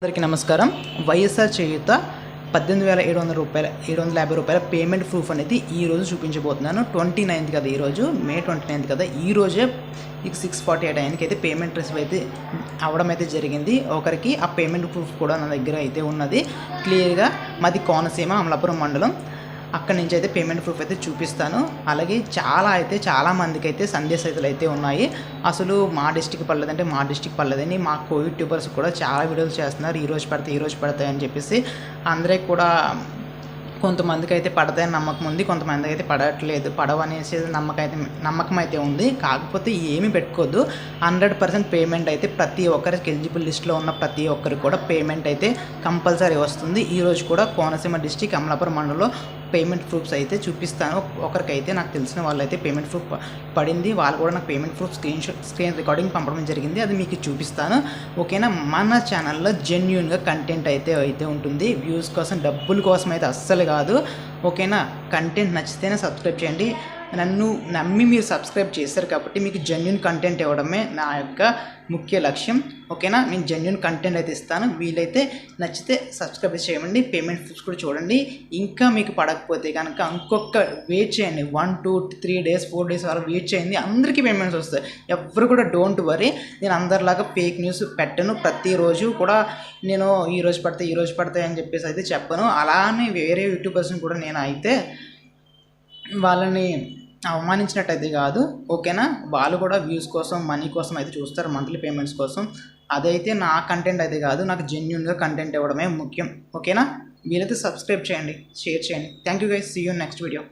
అందరికీ నమస్కారం. వైఎస్ఆర్ చేయూత 18,700 రూపాయల 750 రూపాయల పేమెంట్ ప్రూఫ్ అనేది ఈరోజు చూపించబోతున్నాను. 29th కదా, ఈరోజు మే 29th కదా, ఈరోజే 6:48 ఆయనకి అయితే పేమెంట్ రిసీవ్ అయితే అవడం అయితే జరిగింది. ఒకరికి ఆ పేమెంట్ ప్రూఫ్ కూడా నా దగ్గర అయితే ఉన్నది. క్లియర్గా మాది కోనసీమ అమలాపురం మండలం. అక్కడి నుంచి అయితే పేమెంట్ ప్రూఫ్ అయితే చూపిస్తాను. అలాగే చాలా మందికి అయితే సందేశాలు అయితే ఉన్నాయి. అసలు మా డిస్టిక్ పడలేదంటే మా డిస్టిక్ పడలేదని మా కోవిడ్ ట్యూబర్స్ కూడా చాలా వీడియోలు చేస్తున్నారు. ఈరోజు పడతాయి అని చెప్పేసి అందరికి కూడా కొంతమందికి అయితే పడతాయని నమ్మకం ఉంది, కొంతమందికి అయితే పడవనేసి నమ్మకం అయితే ఉంది. కాకపోతే ఏమీ పెట్టుకోవద్దు. 100% పేమెంట్ అయితే ప్రతి ఒక్కరికి ఎలిజిబుల్ లిస్ట్లో ఉన్న ప్రతి ఒక్కరికి కూడా పేమెంట్ అయితే కంపల్సరీ వస్తుంది. ఈరోజు కూడా కోనసీమ డిస్టిక్ అమలాపురం మండలంలో పేమెంట్ ప్రూఫ్స్ అయితే చూపిస్తాను. ఒకరికైతే నాకు తెలిసిన వాళ్ళైతే పేమెంట్ ప్రూఫ్ పడింది. వాళ్ళు కూడా నాకు పేమెంట్ ప్రూఫ్ స్క్రీన్ రికార్డింగ్ పంపడం జరిగింది. అది మీకు చూపిస్తాను. ఓకేనా. మన ఛానల్లో జెన్యూన్గా కంటెంట్ అయితే ఉంటుంది. వ్యూస్ కోసం, డబ్బుల కోసం అయితే అస్సలు కాదు. ఓకేనా. కంటెంట్ నచ్చితేనే సబ్స్క్రైబ్ చేయండి. నన్ను నమ్మి మీరు సబ్స్క్రైబ్ చేశారు కాబట్టి మీకు జెన్యూన్ కంటెంట్ ఇవ్వడమే నా యొక్క ముఖ్య లక్ష్యం. ఓకేనా. నేను జెన్యూన్ కంటెంట్ అయితే ఇస్తాను. వీలైతే నచ్చితే సబ్స్క్రైబ్ చేయండి. పేమెంట్ ప్రూఫ్స్ కూడా చూడండి. ఇంకా మీకు పడకపోతే కనుక ఇంకొక వెయిట్ చేయండి. 1, 2, 3 days 4 days వరకు వెయిట్ చేయండి. అందరికీ పేమెంట్స్ వస్తాయి. ఎవరు కూడా డోంట్ వరీ. నేను అందరిలాగా ఫేక్ న్యూస్ పెట్టను. ప్రతిరోజు కూడా నేను ఈరోజు పడతాయి అని చెప్పేసి అయితే చెప్పను. అలానే వేరే యూట్యూబర్స్ని కూడా నేను అయితే వాళ్ళని అవమానించినట్టయితే కాదు. ఓకేనా. వాళ్ళు కూడా వ్యూస్ కోసం, మనీ కోసం అయితే చూస్తారు, మంత్లీ పేమెంట్స్ కోసం. అదైతే నా కంటెంట్ అయితే కాదు. నాకు జెన్యూన్గా కంటెంట్ ఇవ్వడమే ముఖ్యం. ఓకేనా. వీలైతే సబ్స్క్రైబ్ చేయండి, షేర్ చేయండి. Thank you guys. See you next video.